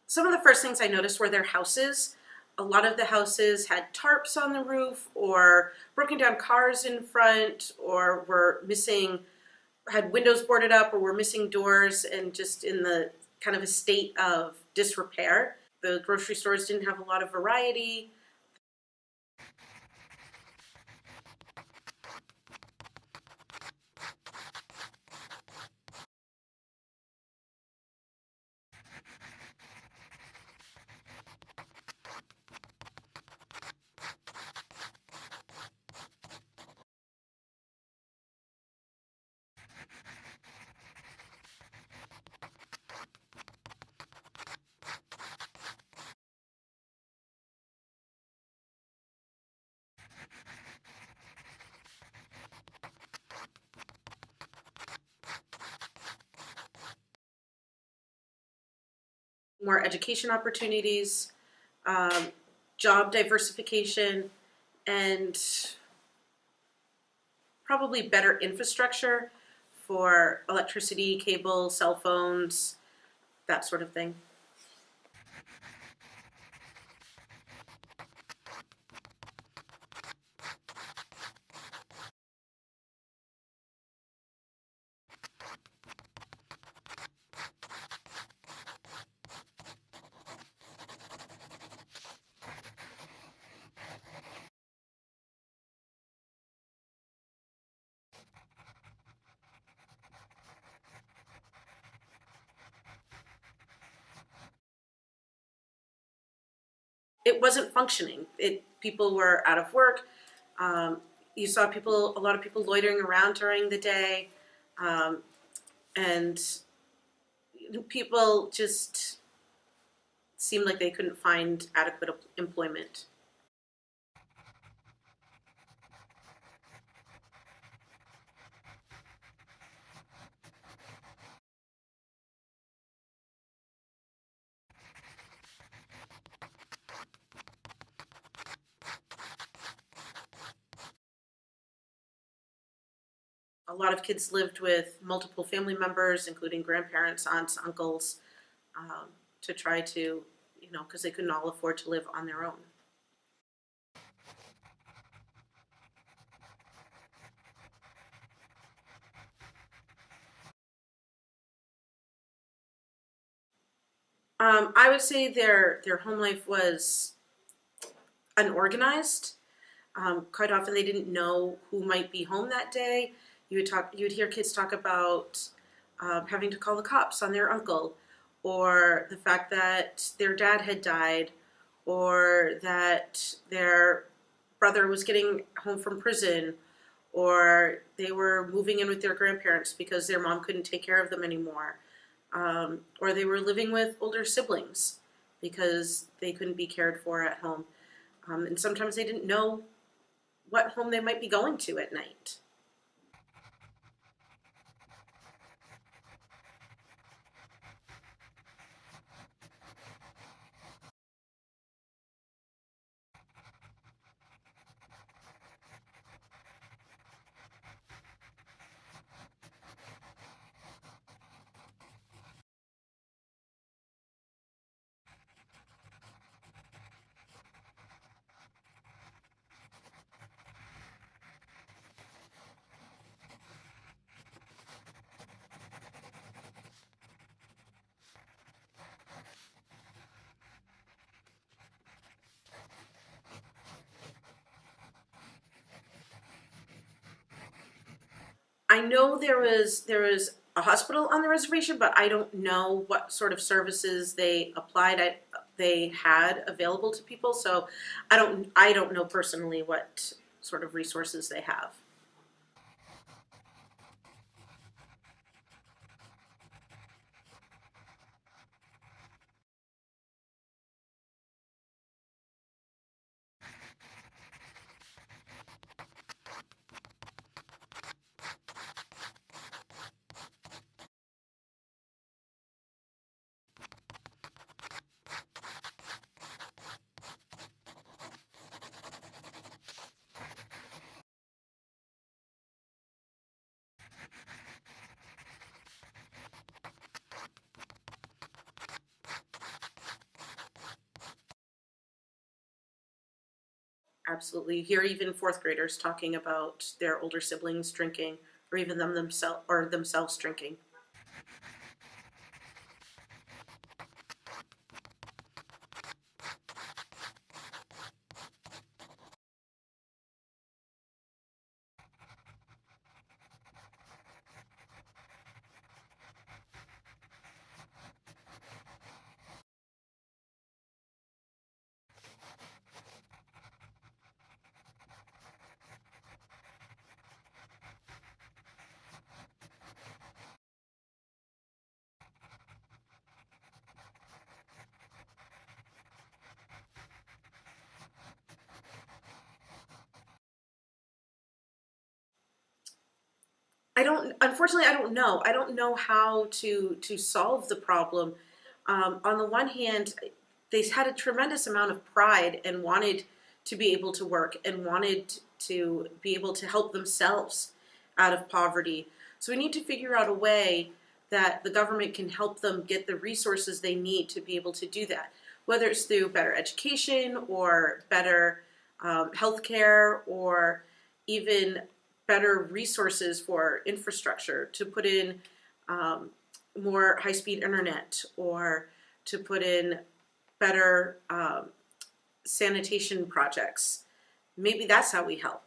Some of the first things I noticed were their houses. A lot of the houses had tarps on the roof or broken down cars in front or had windows boarded up or were missing doors and just in the kind of a state of disrepair. The grocery stores didn't have a lot of variety. More education opportunities, job diversification, and probably better infrastructure for electricity, cable, cell phones, that sort of thing. It wasn't functioning. People were out of work. Um, you saw a lot of people loitering around during the day, and people just seemed like they couldn't find adequate employment. A lot of kids lived with multiple family members, including grandparents, aunts, uncles, to try to, because they couldn't all afford to live on their own. I would say their home life was unorganized. Quite often, they didn't know who might be home that day. You would hear kids talk about having to call the cops on their uncle, or the fact that their dad had died, or that their brother was getting home from prison, or they were moving in with their grandparents because their mom couldn't take care of them anymore, or they were living with older siblings because they couldn't be cared for at home. And sometimes they didn't know what home they might be going to at night. I know there was a hospital on the reservation, but I don't know what sort of services they had available to people. So I don't know personally what sort of resources they have. Absolutely. You hear even fourth graders talking about their older siblings drinking, or even themselves drinking. Unfortunately, I don't know. I don't know how to solve the problem. On the one hand, they had a tremendous amount of pride and wanted to be able to work and wanted to be able to help themselves out of poverty. So we need to figure out a way that the government can help them get the resources they need to be able to do that, whether it's through better education or better health care, or even better resources for infrastructure, to put in um, more high-speed internet, or to put in better sanitation projects. Maybe that's how we help.